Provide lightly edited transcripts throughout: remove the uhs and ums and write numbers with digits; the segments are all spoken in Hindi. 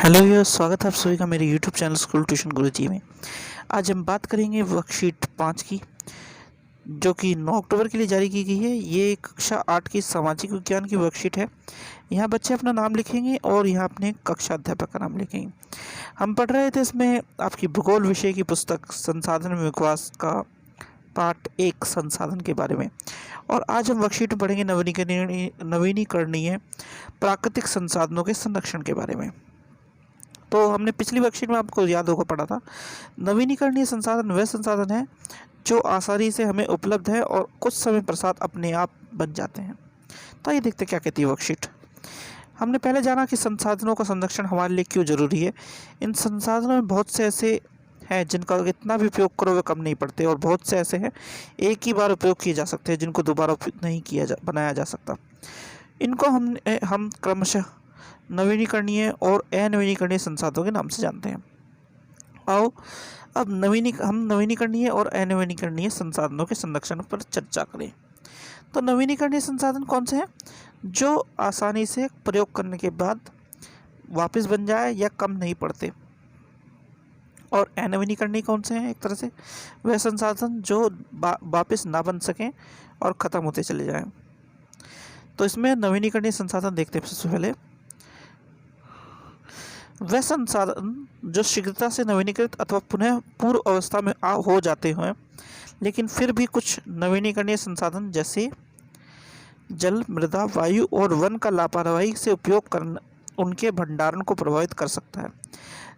हेलो व्यूअर्स, स्वागत है आप सभी का मेरे यूट्यूब चैनल स्कूल ट्यूशन गुरुजी में। आज हम बात करेंगे वर्कशीट 5 की, जो कि 9 अक्टूबर के लिए जारी की गई है। ये कक्षा 8 की सामाजिक विज्ञान की वर्कशीट है। यहाँ बच्चे अपना नाम लिखेंगे और यहाँ अपने कक्षा अध्यापक का नाम लिखेंगे। हम पढ़ रहे थे इसमें आपकी भूगोल विषय की पुस्तक संसाधन विकास का पार्ट 1 संसाधन के बारे में। और आज हम वर्कशीट में पढ़ेंगे नवीनीकरणीय प्राकृतिक संसाधनों के संरक्षण के बारे में। तो हमने पिछली वर्कशीट में आपको याद होगा पढ़ा था, नवीनीकरणीय संसाधन वह संसाधन है जो आसानी से हमें उपलब्ध है और कुछ समय पश्चात अपने आप बन जाते हैं। तो ये देखते क्या कहती है वर्कशीट। हमने पहले जाना कि संसाधनों का संरक्षण हमारे लिए क्यों जरूरी है। इन संसाधनों में बहुत से ऐसे हैं जिनका कितना भी उपयोग करो वे कम नहीं पड़ते, और बहुत से ऐसे हैं एक ही बार उपयोग किए जा सकते हैं जिनको दोबारा उपयोग नहीं बनाया जा सकता। इनको हम क्रमशः नवीनीकरणीय और अनवीनीकरणीय संसाधनों के नाम से जानते हैं। आओ अब हम नवीनीकरणीय और अनवीनीकरणीय संसाधनों के संरक्षण पर चर्चा करें। तो नवीनीकरणीय संसाधन कौन से हैं जो आसानी से प्रयोग करने के बाद वापस बन जाए या कम नहीं पड़ते, और अनवीनीकरणीय कौन से हैं, एक तरह से वह संसाधन जो वापस ना बन सकें और ख़त्म होते चले जाएं। तो इसमें नवीनीकरणीय संसाधन देखते हैं। सबसे पहले वह संसाधन जो शीघ्रता से नवीनीकृत अथवा पुनः पूर्व अवस्था में हो जाते हैं, लेकिन फिर भी कुछ नवीनीकरणीय संसाधन जैसे जल, मृदा, वायु और वन का लापरवाही से उपयोग करना उनके भंडारण को प्रभावित कर सकता है।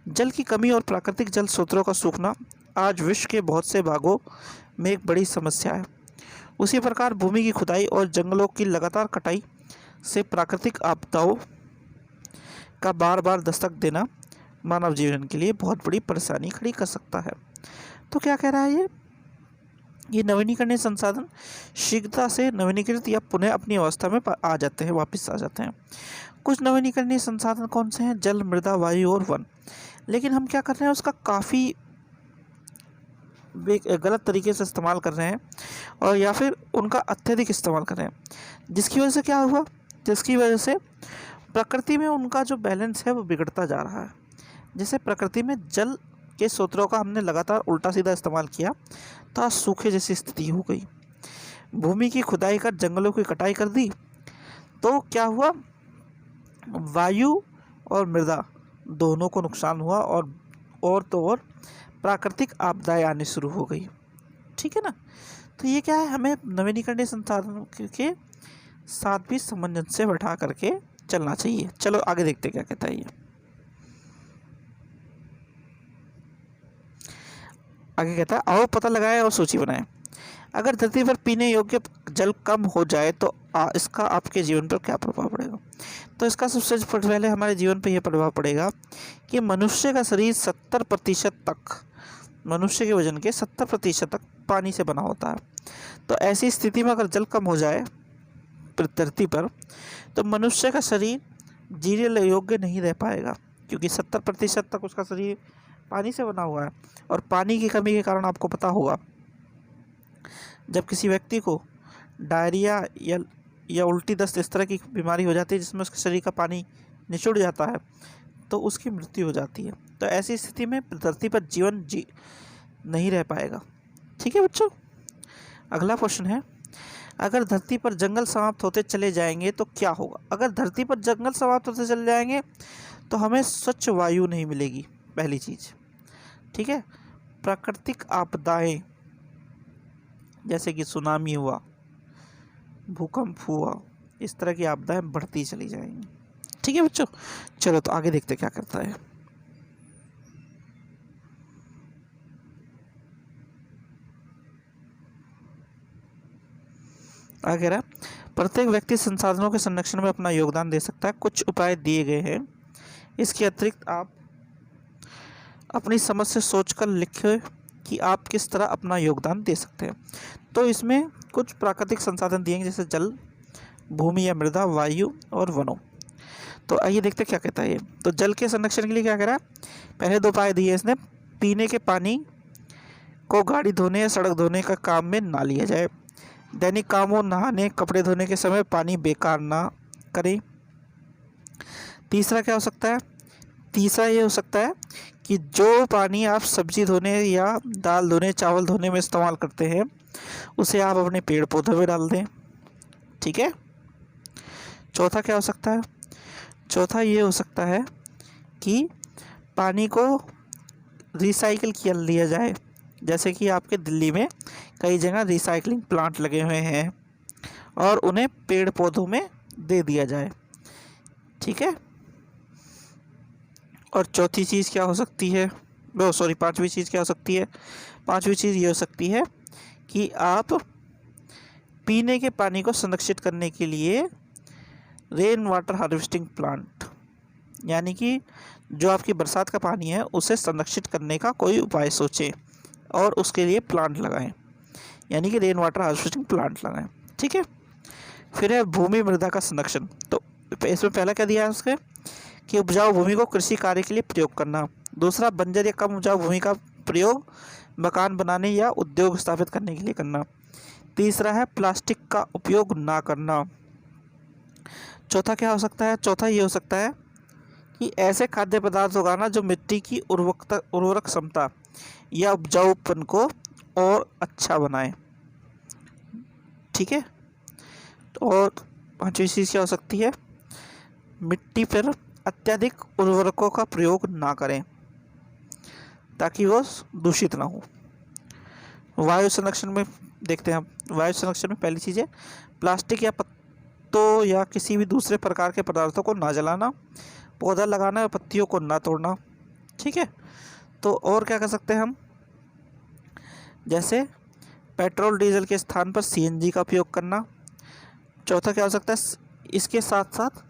जल की कमी और प्राकृतिक जल स्रोतों का सूखना आज विश्व के बहुत से भागों में एक बड़ी समस्या है। उसी प्रकार भूमि की खुदाई और जंगलों की लगातार कटाई से प्राकृतिक आपदाओं का बार बार दस्तक देना मानव जीवन के लिए बहुत बड़ी परेशानी खड़ी कर सकता है। तो क्या कह रहा है ये नवीनीकरणीय संसाधन शीघ्रता से नवीनीकृत या पुनः अपनी अवस्था में आ जाते हैं, वापस आ जाते हैं। कुछ नवीनीकरणीय संसाधन कौन से हैं? जल, मृदा, वायु और वन। लेकिन हम क्या कर रहे हैं, उसका काफ़ी गलत तरीके से इस्तेमाल कर रहे हैं, और या फिर उनका अत्यधिक इस्तेमाल कर रहे हैं, जिसकी वजह से क्या हुआ, जिसकी वजह से प्रकृति में उनका जो बैलेंस है वो बिगड़ता जा रहा है। जैसे प्रकृति में जल के स्रोतों का हमने लगातार उल्टा सीधा इस्तेमाल किया तो आज सूखे जैसी स्थिति हो गई। भूमि की खुदाई कर जंगलों की कटाई कर दी तो क्या हुआ, वायु और मृदा दोनों को नुकसान हुआ, और प्राकृतिक आपदाएं आने शुरू हो गई। ठीक है ना। तो ये क्या है, हमें नवीनीकरणीय संसाधनों के साथ भी सामंजस्य बैठा करके चलना चाहिए। चलो आगे देखते क्या कहता है ये। आगे कहता है, आओ पता लगाएं और सूची बनाएं। अगर धरती पर पीने योग्य जल कम हो जाए तो इसका आपके जीवन पर क्या प्रभाव पड़ेगा। तो इसका सबसे पहले हमारे जीवन पर यह प्रभाव पड़ेगा कि मनुष्य का शरीर 70% तक, मनुष्य के वजन के 70% तक पानी से बना होता है। तो ऐसी स्थिति में अगर जल कम हो जाए धरती पर तो मनुष्य का शरीर जीने योग्य नहीं रह पाएगा, क्योंकि 70% तक उसका शरीर पानी से बना हुआ है। और पानी की कमी के कारण आपको पता होगा, जब किसी व्यक्ति को डायरिया या उल्टी दस्त इस तरह की बीमारी हो जाती है जिसमें उसके शरीर का पानी निचुड़ जाता है, तो उसकी मृत्यु हो जाती है। तो ऐसी स्थिति में धरती पर जीवन नहीं रह पाएगा। ठीक है बच्चों। अगला प्रश्न है, अगर धरती पर जंगल समाप्त होते चले जाएंगे तो क्या होगा। अगर धरती पर जंगल समाप्त होते चले जाएंगे तो हमें स्वच्छ वायु नहीं मिलेगी, पहली चीज़। ठीक है। प्राकृतिक आपदाएं जैसे कि सुनामी हुआ, भूकंप हुआ, इस तरह की आपदाएं बढ़ती चली जाएंगी। ठीक है बच्चों। चलो तो आगे देखते क्या करता है। आगे रहा, प्रत्येक व्यक्ति संसाधनों के संरक्षण में अपना योगदान दे सकता है। कुछ उपाय दिए गए हैं। इसके अतिरिक्त आप अपनी समझ से सोचकर लिखें कि आप किस तरह अपना योगदान दे सकते हैं। तो इसमें कुछ प्राकृतिक संसाधन दिए हैं, जैसे जल, भूमि या मृदा, वायु और वनों। तो आइए देखते क्या कहता है ये। तो जल के संरक्षण के लिए क्या करा, पहले 2 उपाय दिए इसने। पीने के पानी को गाड़ी धोने या सड़क धोने का काम में ना लिया जाए। दैनिक कामों, नहाने, कपड़े धोने के समय पानी बेकार ना करें। तीसरा क्या हो सकता है, तीसरा ये हो सकता है कि जो पानी आप सब्जी धोने या दाल धोने, चावल धोने में इस्तेमाल करते हैं, उसे आप अपने पेड़ पौधों में डाल दें। ठीक है। चौथा क्या हो सकता है? चौथा ये हो सकता है कि पानी को रिसाइकिल किया लिया जाए, जैसे कि आपके दिल्ली में कई जगह रिसाइकलिंग प्लांट लगे हुए हैं और उन्हें पेड़ पौधों में दे दिया जाए। ठीक है। और चौथी चीज़ क्या हो सकती है? पांचवी चीज़ क्या हो सकती है? पांचवी चीज़ ये हो सकती है कि आप पीने के पानी को संरक्षित करने के लिए रेन वाटर हार्वेस्टिंग प्लांट, यानी कि जो आपकी बरसात का पानी है उसे संरक्षित करने का कोई उपाय सोचें और उसके लिए प्लांट लगाएं, यानी कि रेन वाटर हार्वेस्टिंग प्लांट लगाएं। ठीक है। फिर है भूमि मृदा का संरक्षण। तो इसमें पहला क्या दिया है उसके कि उपजाऊ भूमि को कृषि कार्य के लिए प्रयोग करना। दूसरा, बंजर या कम उपजाऊ भूमि का प्रयोग मकान बनाने या उद्योग स्थापित करने के लिए करना। तीसरा है प्लास्टिक का उपयोग ना करना। चौथा क्या हो सकता है? चौथा ये हो सकता है कि ऐसे खाद्य पदार्थ उगाना जो मिट्टी की उर्वरक क्षमता या उपजाऊपन को और अच्छा बनाए। ठीक है। और पांचवी चीज़ क्या हो सकती है? मिट्टी पर अत्यधिक उर्वरकों का प्रयोग ना करें ताकि वो दूषित ना हो। वायु संरक्षण में देखते हैं हम। वायु संरक्षण में पहली चीज़ है प्लास्टिक या पत्तों या किसी भी दूसरे प्रकार के पदार्थों को ना जलाना, पौधा लगाना और पत्तियों को ना तोड़ना। ठीक है। तो और क्या कर सकते हैं हम? जैसे पेट्रोल डीजल के स्थान पर सीएनजी का उपयोग करना। चौथा क्या हो सकता है? इसके साथ साथ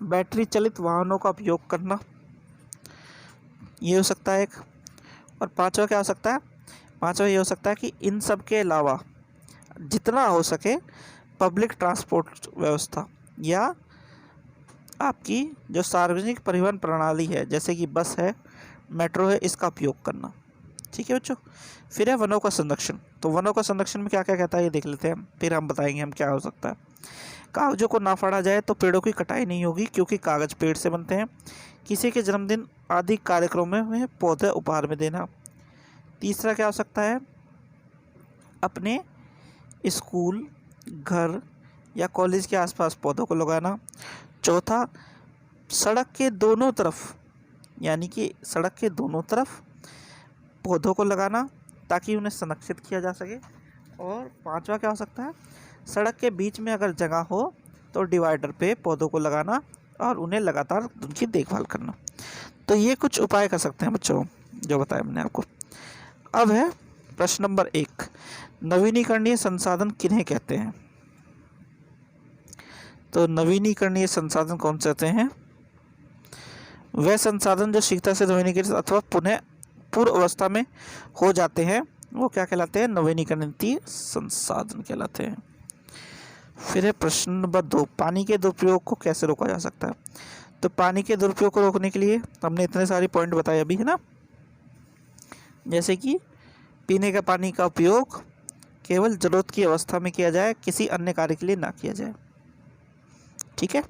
बैटरी चलित वाहनों का उपयोग करना, ये हो सकता है एक। और पांचवा क्या हो सकता है? पांचवा ये हो सकता है कि इन सब के अलावा जितना हो सके पब्लिक ट्रांसपोर्ट व्यवस्था या आपकी जो सार्वजनिक परिवहन प्रणाली है, जैसे कि बस है, मेट्रो है, इसका उपयोग करना। ठीक है बच्चों। फिर है वनों का संरक्षण। तो वनों का संरक्षण में क्या क्या कहता है ये देख लेते हैं, फिर हम बताएंगे हम क्या हो सकता है। कागजों को ना फाड़ा जाए तो पेड़ों की कटाई नहीं होगी, क्योंकि कागज पेड़ से बनते हैं। किसी के जन्मदिन आदि कार्यक्रमों में पौधे उपहार में देना। तीसरा क्या हो सकता है? अपने स्कूल, घर या कॉलेज के आसपास पौधों को लगाना। चौथा, सड़क के दोनों तरफ, यानी कि सड़क के दोनों तरफ पौधों को लगाना ताकि उन्हें संरक्षित किया जा सके। और पांचवा क्या हो सकता है? सड़क के बीच में अगर जगह हो तो डिवाइडर पे पौधों को लगाना और उन्हें लगातार उनकी देखभाल करना। तो ये कुछ उपाय कर सकते हैं बच्चों जो बताया मैंने आपको। अब है प्रश्न नंबर 1, नवीनीकरणीय संसाधन किन्हें कहते हैं? तो नवीनीकरणीय संसाधन कौन से होते हैं? वह संसाधन जो शीघ्रता से नवीनीकृत अथवा पुनः पूर्व अवस्था में हो जाते हैं वो क्या कहलाते हैं? नवीनीकरणीय संसाधन कहलाते हैं। फिर है प्रश्न नंबर 2, पानी के दुरुपयोग को कैसे रोका जा सकता है? तो पानी के दुरुपयोग को रोकने के लिए हमने इतने सारे पॉइंट बताए अभी, है ना। जैसे कि पीने का पानी का उपयोग केवल जरूरत की अवस्था में किया जाए, किसी अन्य कार्य के लिए ना किया जाए। ठीक है।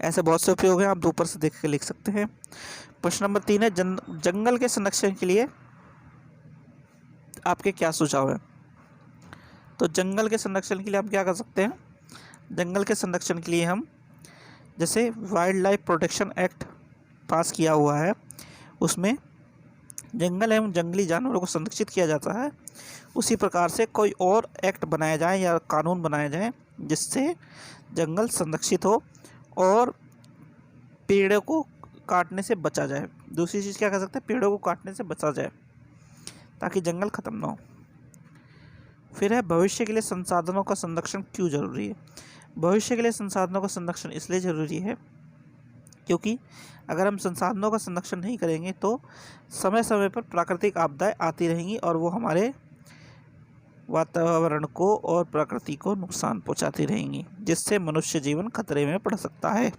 ऐसे बहुत से उपयोग हैं, आप ऊपर से देख के लिख सकते हैं। प्रश्न नंबर 3 है जंगल के संरक्षण के लिए आपके क्या सुझाव हैं? तो जंगल के संरक्षण के लिए हम क्या कर सकते हैं? जंगल के संरक्षण के लिए हम जैसे वाइल्ड लाइफ प्रोटेक्शन एक्ट पास किया हुआ है, उसमें जंगल एवं जंगली जानवरों को संरक्षित किया जाता है, उसी प्रकार से कोई और एक्ट बनाया जाए या कानून बनाया जाए जिससे जंगल संरक्षित हो और पेड़ों को काटने से बचा जाए। दूसरी चीज़ क्या कर सकते हैं? पेड़ों को काटने से बचा जाए ताकि जंगल खत्म ना हो। फिर है भविष्य के लिए संसाधनों का संरक्षण क्यों जरूरी है? भविष्य के लिए संसाधनों का संरक्षण इसलिए जरूरी है क्योंकि अगर हम संसाधनों का संरक्षण नहीं करेंगे तो समय समय पर प्राकृतिक आपदाएं आती रहेंगी और वो हमारे वातावरण को और प्रकृति को नुकसान पहुंचाती रहेंगी, जिससे मनुष्य जीवन खतरे में पड़ सकता है।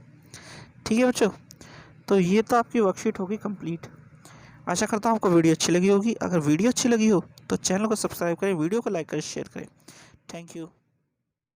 ठीक है बच्चों, तो ये तो आपकी वर्कशीट होगी कंप्लीट। आशा करता हूँ आपको वीडियो अच्छी लगी होगी। अगर वीडियो अच्छी लगी हो तो चैनल को सब्सक्राइब करें, वीडियो को लाइक करें, शेयर करें। Thank you.